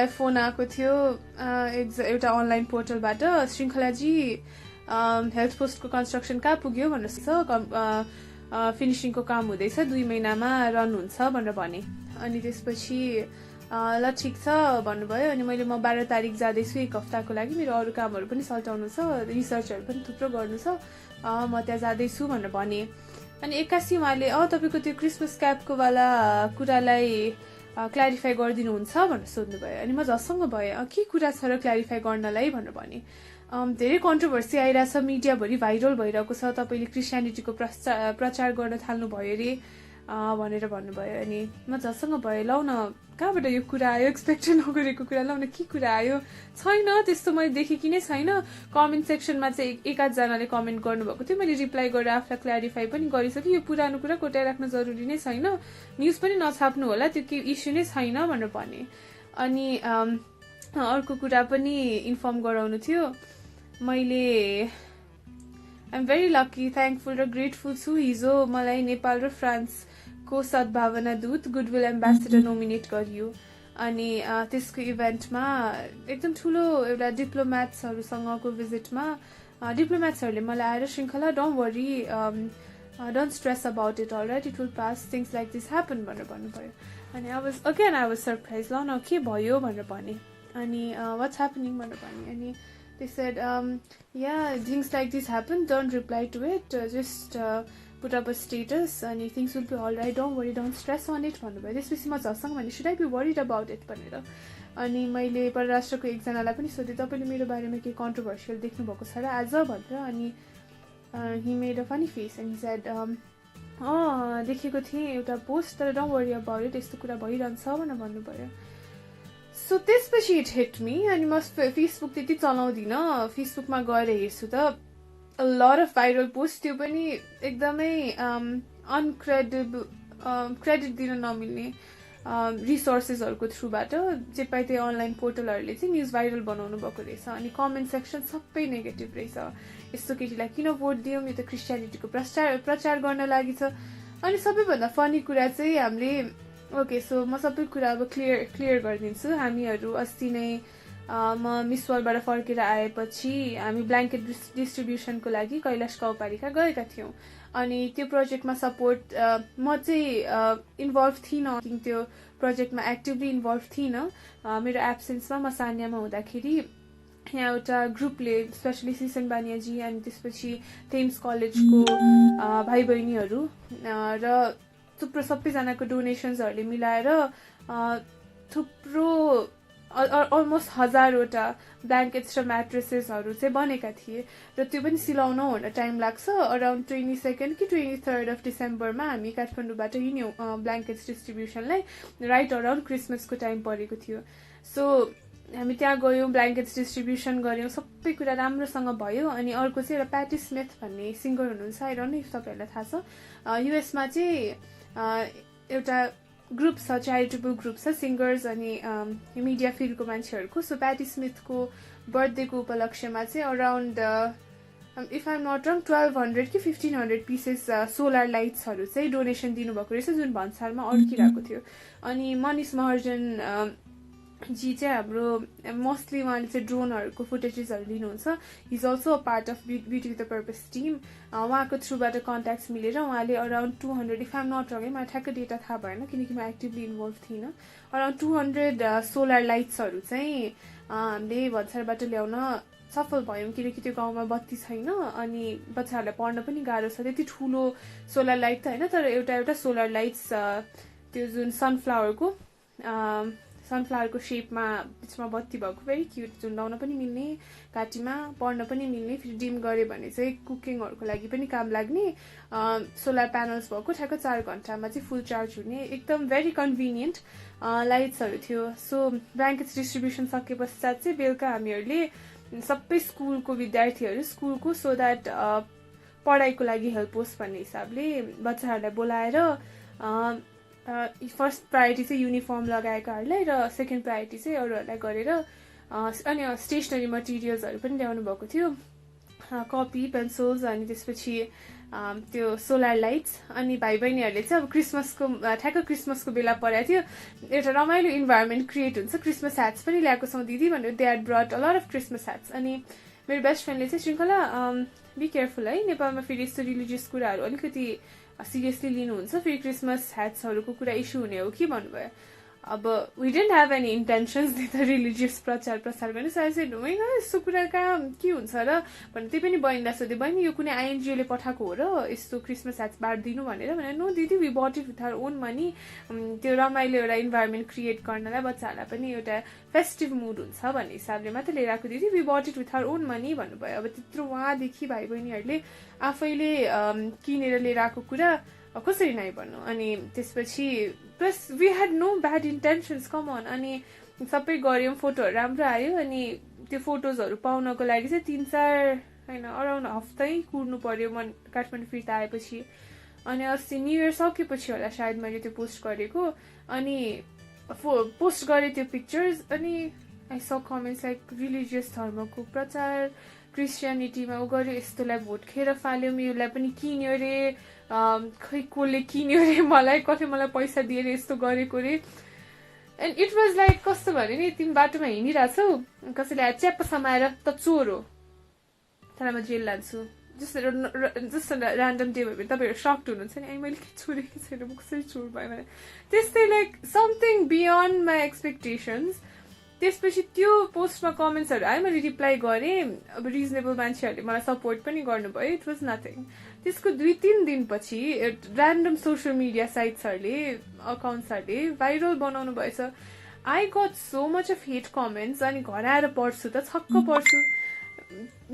Phone आएको थियो एउटा अनलाइन पोर्टलबाट, श्रृङ्खलाजी हेल्थ पोस्टको कन्स्ट्रक्सन कहाँ पुग्यो भनेर फिनिसिङको काम हुँदैछ, 2 महिनामा रन हुन्छ भनेर भने। अनि त्यसपछि ल ठिक छ भन्नुभयो। अनि मैले म 12 तारिक जाँदैछु 1 हप्ताको लागि, मेरो अरू कामहरू पनि सल्टाउनु छ, रिसर्चहरू पनि थुप्रो गर्नु छ, म त्यहाँ जाँदैछु भनेर भने। अनि एक्कासी उहाँले तपाईँको त्यो क्रिसमस क्यापको वाला कुरालाई क्ल्यारिफाई गरिदिनुहुन्छ भनेर सोध्नुभयो। अनि म झसङ्ग भएँ, के कुरा छ र क्ल्यारिफाई गर्नलाई भनेर भने। धेरै कन्ट्रोभर्सी आइरहेछ, मिडियाभरि भाइरल भइरहेको छ, तपाईँले क्रिस्चियनिटीको प्रचार गर्न थाल्नुभयो अरे भनेर भन्नुभयो। अनि म झसङ्ग भएँ, लौ न कहाँबाट यो कुरा आयो, एक्सपेक्ट नगरेको कुरा, लौ न के कुरा आयो, छैन त्यस्तो मैले देखेकी नै छैन। कमेन्ट सेक्सनमा चाहिँ एकाधजनाले कमेन्ट गर्नुभएको थियो, मैले रिप्लाई गरेर आफूलाई क्ल्यारिफाई पनि गरिसकेँ, यो पुरानो कुरा कोटाइराख्न जरुरी नै छैन, न्युज पनि नछाप्नु होला, त्यो के इस्यु नै छैन भनेर भने। अनि अर्को कुरा पनि इन्फर्म गराउनु थियो, मैले आइएम भेरी लकी, थ्याङ्कफुल र ग्रेटफुल छु, हिजो मलाई नेपाल र फ्रान्सको सद्भावना दूत गुडविल एम्बेसेडर नोमिनेट गरियो। अनि त्यसको इभेन्टमा एकदम ठुलो एउटा डिप्लोम्याट्सहरूसँगको भिजिटमा डिप्लोम्याट्सहरूले मलाई आएर श्रृङ्खला don't worry, don't stress about it, all right, it will pass, things like this happen भनेर भन्नुभयो। अनि आई वाज सरप्राइज, ल न के भयो भनेर भने। अनि वाट्स ह्यापनिङ भनेर भने। अनि they said yeah, things like this happen, don't reply to it, just put up a status and things will be all right, don't worry, don't stress on it भन्नुभयो। त्यसपछि म झसङ्ग भने should I be worried about it भनेर। अनि मैले परराष्ट्रको एकजनालाई पनि सोधेँ, तपाईँले मेरो बारेमा केही कन्ट्रोभर्सियल देख्नुभएको छ र आज भनेर। अनि he made a funny face and he said देखेको थिएँ एउटा पोस्ट, तर don't worry about it, यस्तो कुरा भइरहन्छ भनेर भन्नुभयो। सो त्यसपछि इट हिट मी। अनि म फेसबुक त्यति चलाउँदिनँ, फेसबुकमा गएर हेर्छु त लट अफ भाइरल पोस्ट, त्यो पनि एकदमै क्रेडिट दिन नमिल्ने रिसोर्सेसहरूको थ्रुबाट, जे पाए त्यही अनलाइन पोर्टलहरूले चाहिँ न्युज भाइरल बनाउनु भएको रहेछ। अनि कमेन्ट सेक्सन सबै नेगेटिभ रहेछ, यस्तो केटीलाई किन भोट दियौँ, यो त क्रिस्चियनिटीको प्रचार गर्न लागि छ। अनि सबैभन्दा फनी कुरा चाहिँ हामीले ओके, सो म सबै कुरा अब क्लियर गरिदिन्छु। हामीहरू अस्ति नै म मिस वर्ल्डबाट फर्केर आएपछि हामी ब्ल्याङ्केट डिस्ट्रिब्युसनको लागि कैलाश गाउँपालिका गएका थियौँ। अनि त्यो प्रोजेक्टमा सपोर्ट म चाहिँ इन्भल्भ थिइनँ, त्यो प्रोजेक्टमा एक्टिभली इन्भल्भ थिइनँ। मेरो एब्सेन्समा म सान्यामा हुँदाखेरि यहाँ एउटा ग्रुपले, स्पेसली सिसन बानियाजी अनि त्यसपछि थेम्स कलेजको भाइ बहिनीहरू र थुप्रो सबैजनाको डोनेसन्सहरूले मिलाएर थुप्रो अलमोस्ट 1000वटा ब्ल्याङ्केट्स र म्याट्रेसेसहरू चाहिँ बनेका थिए। र त्यो पनि सिलाउन हुन टाइम लाग्छ। अराउन्ड 22 कि 23 डिसेम्बरमा हामी काठमाडौँबाट हिँड्यौँ ब्ल्याङ्केट्स डिस्ट्रिब्युसनलाई, राइट अराउन्ड क्रिसमसको टाइम परेको थियो। सो हामी त्यहाँ गयौँ, ब्ल्याङ्केट्स डिस्ट्रिब्युसन गऱ्यौँ, सबै कुरा राम्रोसँग भयो। अनि अर्को चाहिँ एउटा प्याटी स्मिथ भन्ने सिङ्गर हुनुहुन्छ, आई डोन्ट नो इफ तपाईँहरूलाई थाहा छ, युएसमा चाहिँ एउटा ग्रुप छ, च्यारिटेबल ग्रुप छ, सिङ्गर्स अनि मिडिया फिल्डको मान्छेहरूको। सो प्याटी स्मिथको बर्थडेको उपलक्ष्यमा चाहिँ अराउन्ड इफ आइम नट रङ 1200 कि 1500 पिसेस सोलर लाइट्सहरू चाहिँ डोनेसन दिनुभएको रहेछ, जुन भन्सारमा अड्किरहेको थियो। अनि मनिष महर्जन जी चाहिँ हाम्रो मोस्टली उहाँले चाहिँ ड्रोनहरूको फुटेजेसहरू लिनुहुन्छ, he's also a part of beauty with the purpose team. उहाँको थ्रुबाट कन्ट्याक्ट्स मिलेर उहाँले around 200, if I'm not wrong, मलाई ठ्याक्कै डेटा थाहा भएन किनकि म एक्टिभली इन्भल्भ थिइनँ, अराउन्ड 200 सोलर लाइट्सहरू चाहिँ हामीले भन्सारबाट ल्याउन सफल भयौँ, किनकि त्यो गाउँमा बत्ती छैन अनि बच्चाहरूलाई पढ्न पनि गाह्रो छ। त्यति ठुलो सोलर लाइट त होइन, तर एउटा सोलर लाइट्स त्यो जुन सनफ्लावरको शेपमा बिचमा बत्ती भएको, भेरी क्युट, झुन्डाउन पनि मिल्ने, घाँटीमा पढ्न पनि मिल्ने, फेरि डिम गऱ्यो भने चाहिँ कुकिङहरूको लागि पनि काम लाग्ने सोलर प्यानल्स भएको, ठ्याक्क 4 घन्टामा चाहिँ फुल चार्ज हुने, एकदम भेरी कन्भिनियन्ट लाइट्सहरू थियो। सो ब्ल्याङ्केट्स डिस्ट्रिब्युसन सके पश्चात चाहिँ बेलुका हामीहरूले सबै स्कुलको विद्यार्थीहरू स्कुलको सो द्याट पढाइको लागि हेल्प होस् भन्ने हिसाबले बच्चाहरूलाई बोलाएर फर्स्ट प्रायोरिटी चाहिँ युनिफर्म लगाएकाहरूलाई र सेकेन्ड प्रायोरिटी चाहिँ अरूहरूलाई गरेर अनि स्टेसनरी मटेरियल्सहरू पनि ल्याउनु भएको थियो। कपी पेन्सिल्स अनि त्यसपछि त्यो सोलर लाइट्स अनि भाइ बहिनीहरूले चाहिँ अब क्रिसमसको ठ्याक्क क्रिसमसको बेला परेको थियो एउटा रमाइलो इन्भाइरोमेन्ट क्रिएट हुन्छ क्रिसमस ह्याट्स पनि ल्याएको छौँ दिदी भनेर they had brought a lot of Christmas hats अनि मेरो बेस्ट फ्रेन्डले चाहिँ श्रृङ्खला बी केयरफुल है नेपालमा फेरि यस्तो रिलिजियस कुराहरू अलिकति सिरियसली लिनुहुन्छ फेरि क्रिसमस ह्याट्सहरूको कुरा इस्यु हुने हो कि भन्नुभयो अब we didn't have any intentions त रिलिजियस प्रचार प्रसार गर्ने सो चाहिँ होइन यस्तो कुरा कहाँ के हुन्छ र भने त्यही पनि बहिनीलाई सोधेँ बहिनी यो कुनै आइएनजिओले पठाएको हो र यस्तो क्रिसमस ह्याट्स बाँडिदिनु भनेर नो दिदी we bought it with our own money त्यो रमाइलो एउटा इन्भाइरोमेन्ट क्रिएट गर्नलाई बच्चाहरूलाई पनि एउटा फेस्टिभ मुड हुन्छ भन्ने हिसाबले मात्रै लिएर आएको दिदी we bought it with our own money भन्नुभयो अब त्यत्रो उहाँदेखि भाइ बहिनीहरूले आफैले किनेर लिएर आएको कुरा कसरी नै भन्नु अनि त्यसपछि plus we had no bad intentions come on अनि सबै गऱ्यौँ फोटोहरू राम्रो आयो अनि त्यो फोटोजहरू पाउनको लागि चाहिँ 3-4 होइन अराउन्ड हप्तै कुर्नु पर्यो म काठमाडौँ फिर्ता आएपछि अनि अस्ति न्यु इयर सकेपछि होला सायद मैले त्यो पोस्ट गरेको अनि पोस्ट गरेँ त्यो पिक्चर्स अनि आई स कमेन्ट्स लाइक रिलिजियस धर्मको प्रचार क्रिस्चियनिटीमा ऊ गर्यो यस्तोलाई भोट खेर फाल्यो योलाई पनि किन्यो रे खै कसले किन्यो रे मलाई कसले मलाई पैसा दिएर यस्तो गरेको रे एन्ड इट वाज लाइक कस्तो भने नि तिमी बाटोमा हिँडिरहेछौ कसैले च्याप्प समाएर त चोर हो तर म जेल लान्छु जस्तो ऱ्यान्डम डे भयो भने तपाईँहरू सक्ड हुनुहुन्छ नि मैले के चोरेको छैन म कसरी चोर भयो भने त्यस्तै like something beyond my expectations त्यसपछि त्यो पोस्टमा कमेन्ट्सहरू आयो मैले रिप्लाई गरेँ अब रिजनेबल मान्छेहरूले मलाई सपोर्ट पनि गर्नुभयो इट वाज नथिङ त्यसको 2-3 दिनपछि ऱ्यान्डम सोसियल मिडिया साइट्सहरूले अकाउन्ट्सहरूले भाइरल बनाउनु भएछ I got so much of hate comments अनि घर आएर पढ्छु त छक्क पढ्छु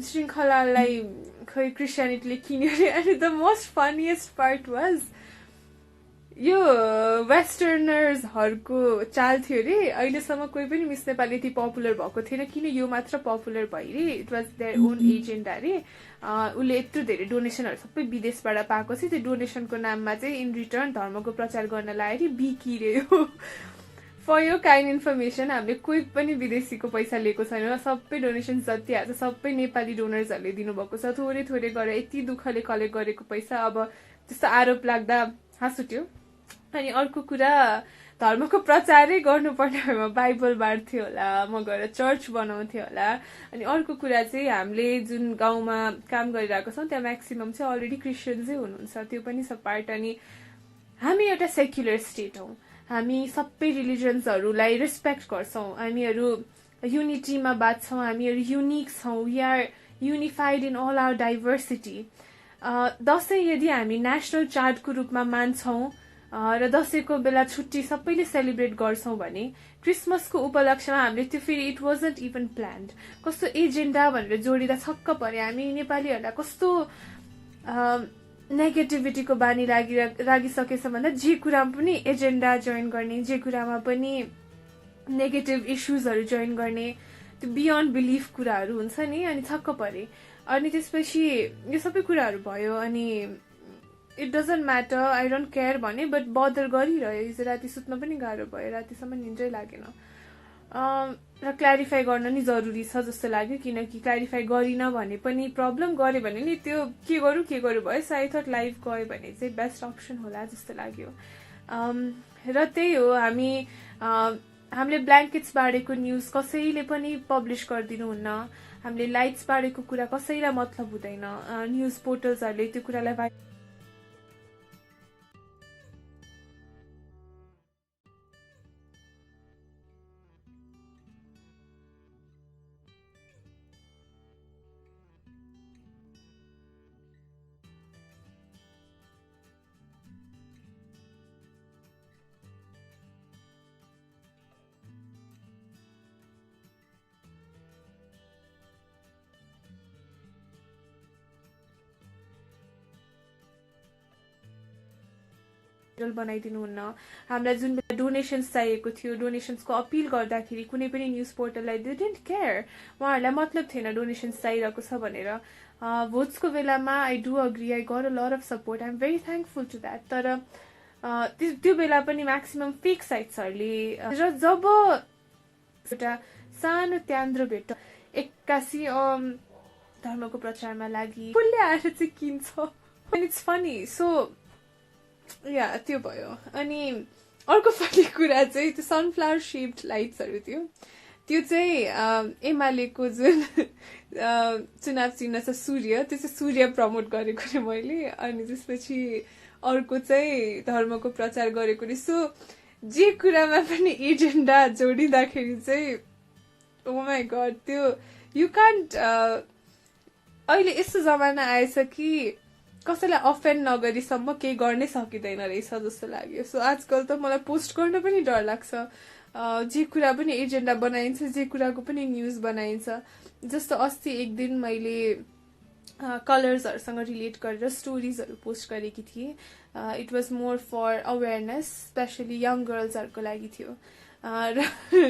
श्रृङ्खलालाई खै क्रिस्चियनिटीले किन्यो अरे अनि the most funniest part was यो वेस्टर्नर्सहरूको चाल थियो अरे अहिलेसम्म कोही पनि मिस नेपाली यति पपुलर भएको थिएन किन यो मात्र पपुलर भयो अरे it was their own agenda अरे उसले यत्रो धेरै डोनेसनहरू सबै विदेशबाट पाएको छ त्यो डोनेसनको नाममा चाहिँ इन रिटर्न धर्मको प्रचार गर्न लाग्यो अरे बिकिरह्यो फर यो काइन्ड इन्फर्मेसन हामीले कोही पनि विदेशीको पैसा लिएको छैन सबै डोनेसन जति आएको छ सबै नेपाली डोनर्सहरूले दिनुभएको छ थोरै थोरै गरेर यति दुःखले कलेक्ट गरेको पैसा अब त्यस्तो आरोप लाग्दा हाँस उठ्यो अनि अर्को कुरा धर्मको प्रचारै गर्नुपर्ने भएमा बाइबल बाँड्थ्यो होला म गएर चर्च बनाउँथेँ होला अनि अर्को कुरा चाहिँ हामीले जुन गाउँमा काम गरिरहेको छौँ त्यहाँ म्याक्सिमम चाहिँ अलरेडी क्रिस्चियन्सै हुनुहुन्छ त्यो पनि सब पार्ट अनि हामी एउटा सेक्युलर स्टेट हौँ हामी सबै रिलिजन्सहरूलाई रेस्पेक्ट गर्छौँ हामीहरू युनिटीमा बाँच्छौँ हामीहरू युनिक छौँ we are unified in all our diversity Dashain यदि हामी नेसनल चाडको रूपमा मान्छौँ र दसैँको बेला छुट्टी सबैले सेलिब्रेट गर्छौँ भने क्रिसमसको उपलक्ष्यमा हामीले त्यो फेरि इट वाजन्ट इभन प्लान्ड कस्तो एजेन्डा भनेर जोडिँदा छक्क पऱ्यो हामी नेपालीहरूलाई कस्तो नेगेटिभिटीको बानी लागिसकेछ भन्दा जे कुरामा पनि एजेन्डा जोइन गर्ने जे कुरामा पनि नेगेटिभ इस्युजहरू जोइन गर्ने त्यो बियोन्ड बिलिफ कुराहरू हुन्छ नि अनि छक्क परे अनि त्यसपछि यो सबै कुराहरू भयो अनि it doesn't matter I don't care भने बट बदर गरिरह्यो हिजो राति सुत्न पनि गाह्रो भयो रातिसम्म निन्द्रै लागेन र क्ल्यारिफाई गर्न नि जरुरी छ जस्तो लाग्यो किनकि क्ल्यारिफाई गरिन भने पनि प्रब्लम गऱ्यो भने नि त्यो के गरौँ भयो सो आई थट लाइभ गयो भने चाहिँ बेस्ट अप्सन होला जस्तो लाग्यो र त्यही हो हामीले ब्ल्याङ्केट्स बाँडेको न्युज कसैले पनि पब्लिस गरिदिनुहुन्न हामीले लाइट्स बाँडेको कुरा कसैलाई मतलब हुँदैन न्युज पोर्टल्सहरूले त्यो कुरालाई बनाइदिनुहुन्न हामीलाई जुन डोनेसन्स चाहिएको थियो डोनेसन्सको अपिल गर्दाखेरि कुनै पनि न्युज पोर्टललाई दे डिडन्ट केयर उहाँहरूलाई मतलब थिएन डोनेसन्स चाहिरहेको छ भनेर भोट्सको बेलामा I do agree I got a lot of support I am very thankful to that तर त्यो बेला पनि म्याक्सिमम फेक साइट्सहरूले र जब एउटा सानो त्यान्द्रो भेट 81 धर्मको प्रचारमा लागि फुलले आएर चाहिँ किन्छ एन्ड इट्स फनी सो या त्यो भयो अनि अर्को फनी कुरा चाहिँ त्यो सनफ्लावर शेप्ड लाइट्सहरू त्यो चाहिँ एमालेको जुन चुनाव चिन्ह छ सूर्य त्यो चाहिँ सूर्य प्रमोट गरेको रे मैले अनि त्यसपछि अर्को चाहिँ धर्मको प्रचार गरेको रे सो जे कुरामा पनि एजेन्डा जोडिँदाखेरि चाहिँ ओ माई गड त्यो यु कान्ट अहिले यस्तो जमाना आएछ कि कसैलाई अफेन्ड नगरीसम्म केही गर्नै सकिँदैन रहेछ जस्तो लाग्यो सो आजकल त मलाई पोस्ट गर्न पनि डर लाग्छ जे कुरा पनि एजेन्डा बनाइन्छ जे कुराको पनि न्युज बनाइन्छ जस्तो अस्ति एक दिन मैले कलर्सहरूसँग रिलेट गरेर स्टोरिजहरू पोस्ट गरेकी थिएँ it was more for awareness especially young गर्ल्सहरूको लागि थियो र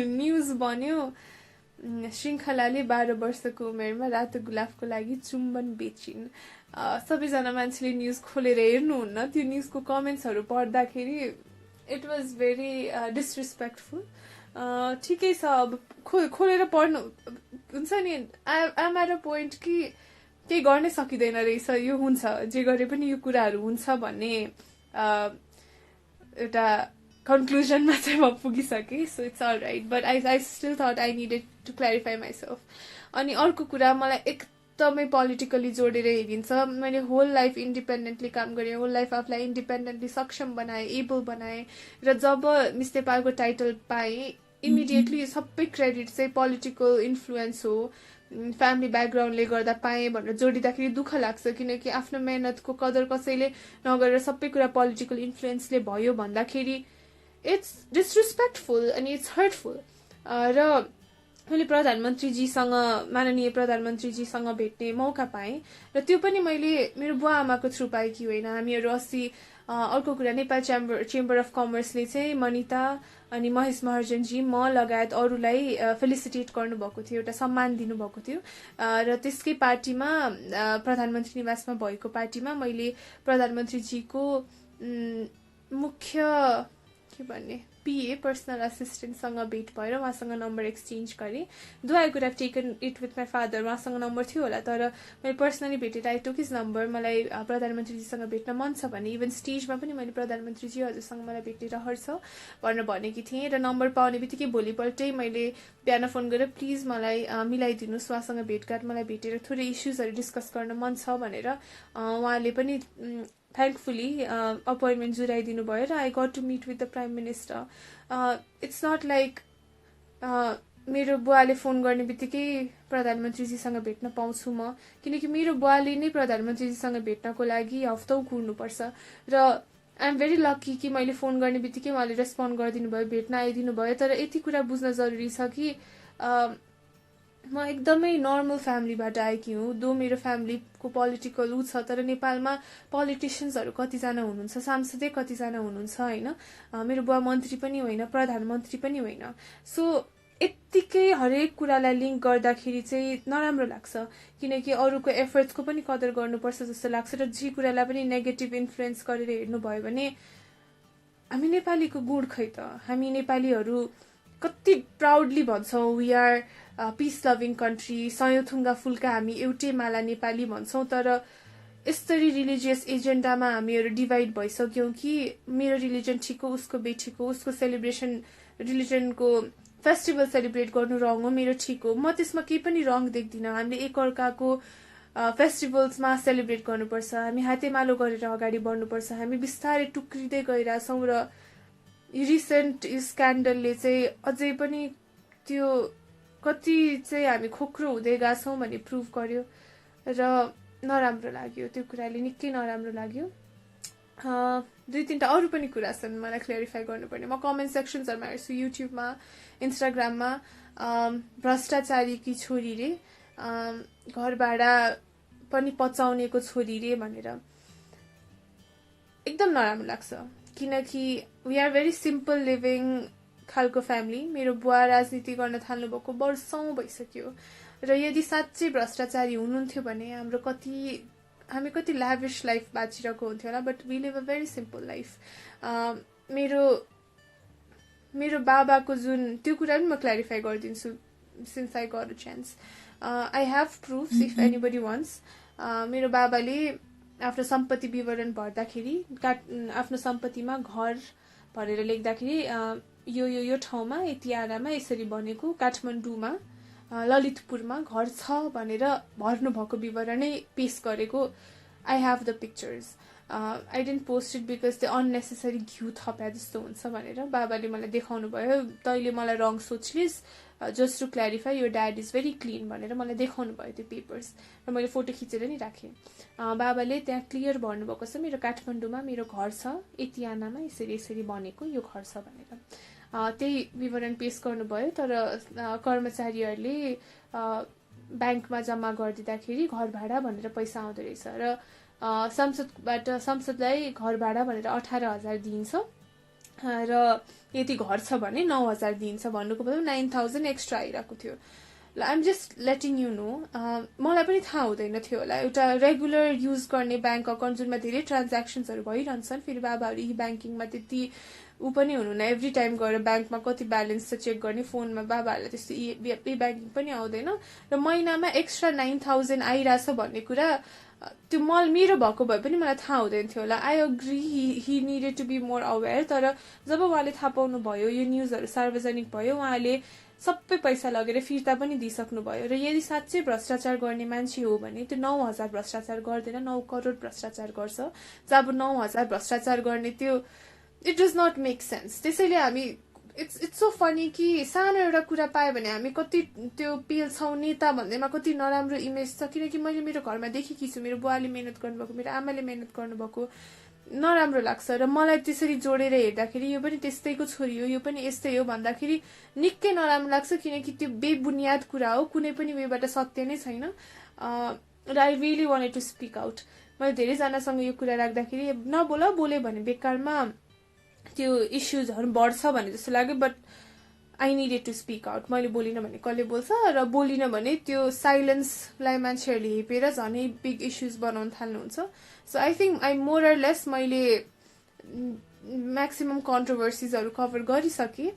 न्युज बन्यो श्रृङ्खलाले 12 वर्षको उमेरमा रातो गुलाफको लागि चुम्बन बेचिन् सबैजना मान्छेले न्युज खोलेर हेर्नुहुन्न त्यो न्युजको कमेन्ट्सहरू पढ्दाखेरि इट वाज भेरी डिसरेस्पेक्टफुल ठिकै छ अब खोलेर पढ्नु हुन्छ नि आम एट अ पोइन्ट कि केही गर्नै सकिँदैन रहेछ यो हुन्छ जे गरे पनि यो कुराहरू हुन्छ भन्ने एउटा कन्क्लुजनमा चाहिँ म पुगिसकेँ so it's all right but I still thought I needed to clarify myself अनि अर्को कुरा मलाई एकदमै पोलिटिकली जोडेर हेरिन्छ मैले होल लाइफ इन्डिपेन्डेन्टली काम गरेँ होल लाइफ आफूलाई इन्डिपेन्डेन्टली सक्षम बनाएँ एबल बनाएँ र जब मिस नेपालको टाइटल पाएँ इमिडिएटली सबै क्रेडिट चाहिँ पोलिटिकल इन्फ्लुएन्स हो फ्यामिली ब्याकग्राउन्डले गर्दा पाएँ भनेर जोडिँदाखेरि दुःख लाग्छ किनकि आफ्नो मेहनतको कदर कसैले नगरेर सबै कुरा पोलिटिकल इन्फ्लुएन्सले भयो भन्दाखेरि इट्स डिसरेस्पेक्टफुल अनि इट्स हर्टफुल र मैले प्रधानमन्त्रीजीसँग माननीय प्रधानमन्त्रीजीसँग भेट्ने मौका पाएँ र त्यो पनि मैले मेरो बुवा आमाको थ्रु पाएकी होइन हामीहरू अस्ति अर्को कुरा नेपाल चेम्बर अफ कमर्सले चाहिँ मनिता अनि महेश महर्जनजी म लगायत अरूलाई फेलिसिटेट गर्नुभएको थियो एउटा सम्मान दिनुभएको थियो र त्यसकै पार्टीमा प्रधानमन्त्री निवासमा भएको पार्टीमा मैले प्रधानमन्त्रीजीको मुख्य के भन्ने पिए पर्सनल असिस्टेन्टसँग भेट भएर उहाँसँग नम्बर एक्सचेन्ज गरेँ दो I could have taken it with my father उहाँसँग नम्बर थियो होला तर मैले पर्सनली भेटेर आई टुक हिज नम्बर मलाई प्रधानमन्त्रीजीसँग भेट्न मन छ भने इभन स्टेजमा पनि मैले प्रधानमन्त्रीजी हजुरसँग मलाई भेट्ने रहर छ भनेर भनेकी थिएँ र नम्बर पाउने बित्तिकै भोलिपल्टै मैले बिहान फोन गरेर प्लिज मलाई मिलाइदिनुहोस् उहाँसँग भेटघाट मलाई भेटेर थोरै इस्युजहरू डिस्कस गर्न मन छ भनेर उहाँले पनि thankfully appointment जुराइदिनु भयो र I got to meet with the prime minister it's not like मेरो बुवाले फोन गर्ने बित्तिकै प्रधानमन्त्रीजीसँग भेट्न पाउँछु म किनकि मेरो बुवाले नै प्रधानमन्त्रीजीसँग भेट्नको लागि हप्तौँ कुर्नुपर्छ र आई एम भेरी लकी कि मैले फोन गर्ने बित्तिकै उहाँले रेस्पोन्ड गरिदिनु भयो भेट्न आइदिनु भयो तर यति कुरा बुझ्न जरुरी छ कि म एकदमै नर्मल फ्यामिलीबाट आएकी हुँ दो मेरो फ्यामिलीको पोलिटिकल ऊ छ तर नेपालमा पोलिटिसियन्सहरू कतिजना हुनुहुन्छ सांसदै कतिजना हुनुहुन्छ होइन मेरो बुवा मन्त्री पनि होइन प्रधानमन्त्री पनि होइन सो यत्तिकै हरेक कुरालाई लिङ्क गर्दाखेरि चाहिँ नराम्रो लाग्छ किनकि अरूको एफर्ट्सको पनि कदर गर्नुपर्छ जस्तो लाग्छ र जे कुरालाई पनि नेगेटिभ इन्फ्लुएन्स गरेर हेर्नुभयो भने हामी नेपालीको गुण खै त हामी नेपालीहरू कति प्राउडली भन्छौँ we are peace loving country सयौं फुलका हामी एउटै माला नेपाली भन्छौँ तर यसरी रिलिजियस एजेन्डामा हामीहरू डिभाइड भइसक्यौँ कि मेरो रिलिजन ठिक हो उसको बेठिक हो उसको सेलिब्रेसन रिलिजनको फेस्टिभल सेलिब्रेट गर्नु रङ हो मेरो ठिक हो म त्यसमा केही पनि रङ देख्दिनँ हामीले एकअर्काको फेस्टिभल्समा सेलिब्रेट गर्नुपर्छ हामी हातेमालो गरेर अगाडि बढ्नुपर्छ हामी बिस्तारै टुक्रिँदै गइरहेछौँ र रिसेन्ट स्क्यान्डलले चाहिँ अझै पनि त्यो कति चाहिँ हामी खोक्रो हुँदै गएछौँ भन्ने प्रुभ गर्यो र नराम्रो लाग्यो त्यो कुराले निकै नराम्रो लाग्यो दुई तीनटा अरू पनि कुरा छन् मलाई क्ल्यारिफाई गर्नुपर्ने म कमेन्ट सेक्सन्सहरूमा हेर्छु युट्युबमा इन्स्टाग्राममा भ्रष्टाचारीकी छोरी रे घर भाडा पनि पचाउनेको छोरी रे भनेर एकदम नराम्रो लाग्छ किनकि we are very simple living खालको फ्यामिली मेरो बुवा राजनीति गर्न थाल्नु भएको वर्षौं भइसक्यो र यदि साँच्चै भ्रष्टाचारी हुनुहुन्थ्यो भने हामी कति ल्याभिश लाइफ बाँचिरहेको हुन्थ्यो होला but we live a very simple life मेरो बाबाको जुन त्यो कुरा पनि म क्ल्यारिफाई गरिदिन्छु since I got a chance. I have proofs if anybody wants. मेरो बाबाले आफ्नो सम्पत्ति विवरण भर्दाखेरि आफ्नो सम्पत्तिमा घर भनेर लेख्दाखेरि यो ठाउँमा यति आरामा यसरी बनेको काठमाडौँमा ललितपुरमा घर छ भनेर भर्नु भएको विवरणै पेश गरेको I have the pictures. I didn't post it because the unnecessary घिउ थप्या जस्तो हुन्छ भनेर बाबाले मलाई देखाउनु भयो तैले मलाई रङ सोचलिस just to clarify your dad is very clean भनेर मलाई देखाउनु भयो त्यो पेपर्स र मैले फोटो खिचेर नि राखेँ बाबाले त्यहाँ क्लियर भन्नु भएको छ मेरो काठमाडौँमा मेरो घर छ यति आनामा यसरी यसरी बनेको यो घर छ भनेर त्यही विवरण पेश गर्नुभयो तर कर्मचारीहरूले ब्याङ्कमा जम्मा गरिदिँदाखेरि घर भाडा भनेर पैसा आउँदो रहेछ र संसदलाई घर भाडा भनेर 18,000 दिइन्छ र यति घर छ भने 9,000 दिइन्छ भन्नुको मतलब 9,000 एक्स्ट्रा आइरहेको थियो ल I'm just letting you know मलाई पनि थाहा हुँदैन थियो होला एउटा रेगुलर युज गर्ने ब्याङ्क अकाउन्ट जुनमा धेरै ट्रान्ज्याक्सन्सहरू भइरहन्छन् फेरि बाबाहरू ई ब्याङ्किङमा त्यति ऊ पनि हुनुहुन्न एभ्री टाइम गएर ब्याङ्कमा कति ब्यालेन्स छ चेक गर्ने फोनमा बाबाहरूलाई त्यस्तो ई ब्याङ्किङ पनि आउँदैन र महिनामा एक्स्ट्रा 9,000 आइरहेछ भन्ने कुरा त्यो मेरो भएको भए पनि मलाई थाहा हुँदैन थियो होला I agree he needed to be more aware तर जब उहाँले थाहा पाउनु भयो यो न्युजहरू सार्वजनिक भयो उहाँले सबै पैसा लगेर फिर्ता पनि दिइसक्नु भयो र यदि साँच्चै भ्रष्टाचार गर्ने मान्छे हो भने त्यो 9,000 भ्रष्टाचार गर्दैन 9 करोड भ्रष्टाचार गर्छ जब 9,000 भ्रष्टाचार गर्ने त्यो it does not make sense त्यसैले हामी इट्स सो फनी कि सानो एउटा कुरा पायो भने हामी कति त्यो पेल्छौँ नेता भन्दैमा कति नराम्रो इमेज छ किनकि मैले मेरो घरमा देखेकी छु मेरो बुवाले मेहनत गर्नुभएको मेरो आमाले मेहनत गर्नुभएको नराम्रो लाग्छ र मलाई त्यसरी जोडेर हेर्दाखेरि यो पनि त्यस्तैको छोरी हो यो पनि यस्तै हो भन्दाखेरि निकै नराम्रो लाग्छ किनकि त्यो बेबुनियाद कुरा हो कुनै पनि वेबाट सत्य नै छैन र I really wanted to speak out मैले धेरैजनासँग यो कुरा राख्दाखेरि बोले भने बेकारमा त्यो इस्युजहरू बढ्छ भने जस्तो लाग्यो but I needed to speak out मैले बोलिनँ भने कसले बोल्छ र बोलिनँ भने त्यो साइलेन्सलाई मान्छेहरूले हेपेर झनै बिग इस्युज बनाउन थाल्नुहुन्छ so I think I more or less मैले म्याक्सिमम कन्ट्रोभर्सिजहरू कभर गरिसकेँ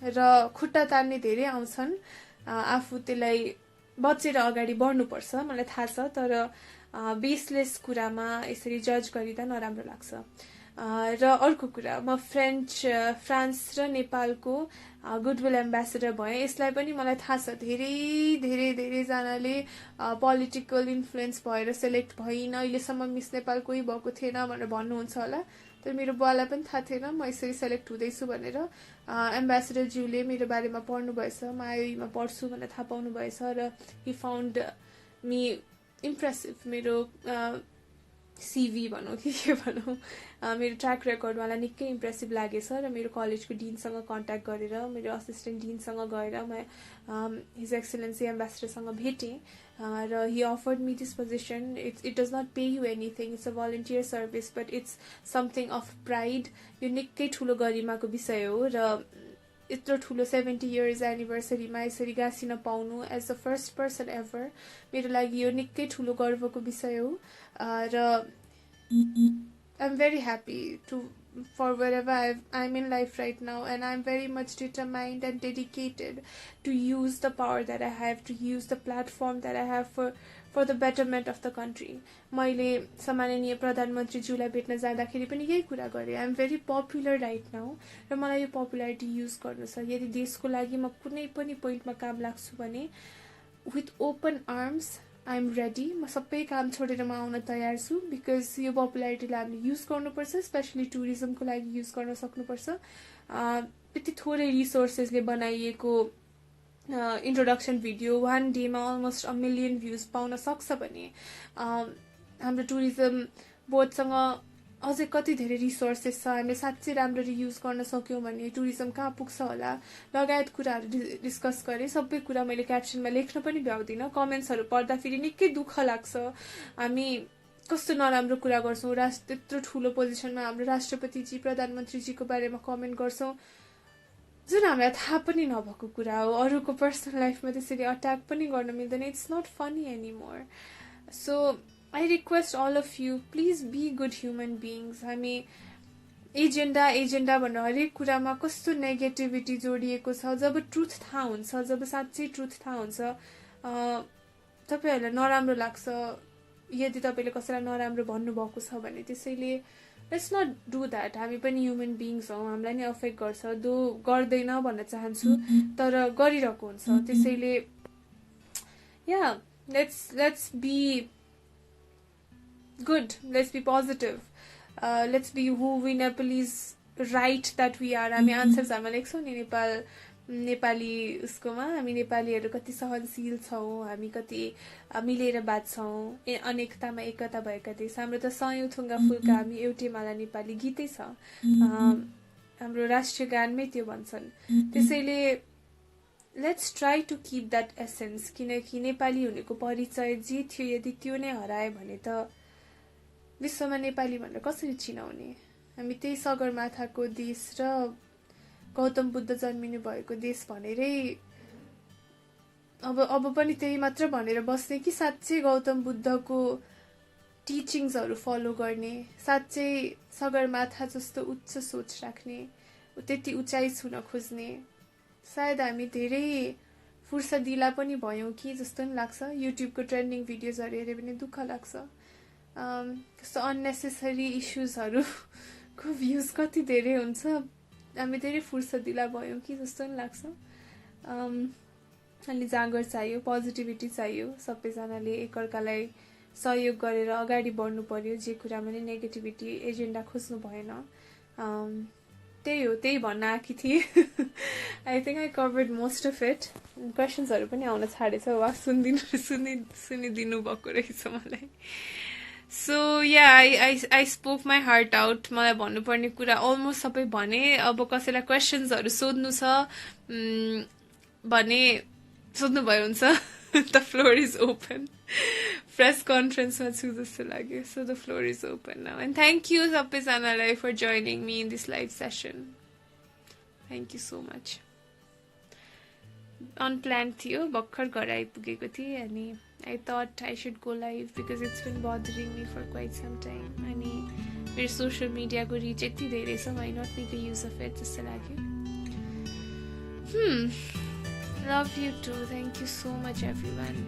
र खुट्टा तान्ने धेरै आउँछन् आफू त्यसलाई बचेर अगाडि बढ्नुपर्छ मलाई थाहा छ तर बेसलेस कुरामा यसरी जज गरिँदा नराम्रो लाग्छ र अर्को कुरा म फ्रान्स र नेपालको गुडविल एम्बेसेडर भएँ यसलाई पनि मलाई थाहा छ धेरैजनाले पोलिटिकल इन्फ्लुएन्स भएर सेलेक्ट भइन अहिलेसम्म मिस नेपाल कोही भएको थिएन भनेर भन्नुहुन्छ होला तर मेरो बुवालाई पनि थाहा थिएन म यसरी सेलेक्ट हुँदैछु भनेर एम्बेसेडर ज्यूले मेरो बारेमा पढ्नु भएछ म आइमा पढ्छु भनेर थाहा पाउनु भएछ र हि फाउन्ड मी इम्प्रेसिभ मेरो सिभी भनौँ कि के भनौँ मेरो ट्र्याक रेकर्ड मलाई निकै इम्प्रेसिभ लागेछ र मेरो कलेजको डिनसँग कन्ट्याक्ट गरेर मेरो असिस्टेन्ट डिनसँग गएर म हिज एक्सलेन्सी एम्बेसेडरसँग भेटेँ र he offered me this position it does not pay you anything it's a volunteer service but it's something of pride यो निकै ठुलो गरिमाको विषय हो र यत्रो ठुलो 70 इयर्स एनिभर्सरीमा यसरी गाँसिन पाउनु as the first person ever मेरो लागि यो निकै ठुलो गर्वको विषय हो र I'm very happy for wherever I'm in life right now and I'm very much determined and dedicated to use the power that I have, to use the platform that I have for the betterment of the country. मैले सम्माननीय प्रधानमन्त्रीज्यूलाई भेट्न जाँदाखेरि पनि यही कुरा गरेँ I am very popular right now र मलाई यो पपुलारिटी युज गर्नु छ यदि देशको लागि म कुनै पनि पोइन्टमा काम लाग्छु भने with open arms I am ready म सबै काम छोडेर म आउन तयार छु बिकज यो पपुलारिटीलाई हामीले युज गर्नुपर्छ स्पेसली टुरिज्मको लागि युज गर्न सक्नुपर्छ यति थोरै रिसोर्सेसले बनाइएको इन्ट्रोडक्सन भिडियो 1 डेमा अलमोस्ट 1 मिलियन भ्युज पाउन सक्छ भने हाम्रो टुरिज्म बोर्डसँग अझै कति धेरै रिसोर्सेस छ हामीले साँच्चै राम्ररी युज गर्न सक्यौँ भने टुरिज्म कहाँ पुग्छ होला लगायत कुराहरू डिस्कस गरेँ सबै कुरा मैले क्याप्सनमा लेख्न पनि भ्याउँदिनँ कमेन्ट्सहरू पढ्दा फेरि निकै दुःख लाग्छ हामी कस्तो नराम्रो कुरा गर्छौँ त्यत्रो ठुलो पोजिसनमा हाम्रो राष्ट्रपतिजी प्रधानमन्त्रीजीको बारेमा कमेन्ट गर्छौँ जुन हामीलाई थाहा पनि नभएको कुरा हो अरूको पर्सनल लाइफमा त्यसरी अट्याक पनि गर्न मिल्दैन it's not funny anymore so I request all of you, please be good human beings. हामी एजेन्डा एजेन्डा भनेर हरेक कुरामा कस्तो नेगेटिभिटी जोडिएको छ। जब ट्रुथ थाहा हुन्छ, जब साँच्चै ट्रुथ थाहा हुन्छ, तपाईँहरूलाई नराम्रो लाग्छ, यदि तपाईँले कसैलाई नराम्रो भन्नुभएको छ भने, त्यसैले लेट्स नट डु द्याट। हामी पनि ह्युमन बिङ्स हौँ, हामीलाई नै अफेक्ट गर्छ। दो गर्दैन भन्न चाहन्छु, तर गरिरहेको हुन्छ। त्यसैले या let's be good, let's be positive, let's be who we Nepalese right that we are. हामी आन्सर्स हाम्रा लेख्छौँ नि नेपाली उसकोमा, हामी नेपालीहरू कति सहनशील छौँ, हामी कति मिलेर बाँच्छौँ, अनेकतामा एकता भएका देश। हाम्रो त सयौँ थुङ्गा फुलका हामी एउटै माला नेपाली गीतै छ, हाम्रो राष्ट्रिय गानमै त्यो भन्छन्। त्यसैले let's try to keep that essence, किनकि नेपाली हुनेको परिचय जे थियो यदि त्यो नै हरायो भने त विश्वमा नेपाली भनेर कसरी चिनाउने। हामी त्यही सगरमाथाको देश र गौतम बुद्ध जन्मिनु भएको देश भनेरै अब पनि त्यही मात्र भनेर बस्ने कि साँच्चै गौतम बुद्धको टिचिङ्सहरू फलो गर्ने, साँच्चै सगरमाथा जस्तो उच्च सोच राख्ने, त्यति उचाइ छुन खोज्ने। सायद हामी धेरै फुर्सदिला पनि भयौँ कि जस्तो पनि लाग्छ। युट्युबको ट्रेन्डिङ भिडियोजहरू हेऱ्यो भने दुःख लाग्छ। कस्तो अननेसेसरी इस्युजहरूको भ्युज कति धेरै हुन्छ। हामी धेरै फुर्सदिला भयौँ कि जस्तो पनि लाग्छ। अलि जाँगर चाहियो, पोजिटिभिटी चाहियो। सबैजनाले एकअर्कालाई सहयोग गरेर अगाडि बढ्नु पर्यो। जे कुरामा नै नेगेटिभिटी एजेन्डा खोज्नु भएन। त्यही हो, त्यही भन्न आएकी थिएँ। I think I covered most of it. क्वेसन्सहरू पनि आउन छाडेछ। वा सुनिदिनु भएको रहेछ मलाई। So yeah I spoke my heart out. मलाई भन्नुपर्ने कुरा अलमोस्ट सबै भने। अब कसैलाई क्वेसन्सहरू सोध्नु छ भने सोध्नुभयो हुन्छ। The floor is open. Press कन्फरेन्समा छु जस्तो लाग्यो। So the floor is open now. And thank you सबैजनालाई for joining me in this live session. Thank you so much. Unplanned थियो, भर्खर घर आइपुगेको थिएँ अनि I thought I should go live because it's been bothering me for quite some time. अनि मेरो social media को reach यति धेरै छ, why not make a use of it जस्तो लाग्यो। Love you too. Thank you so much everyone.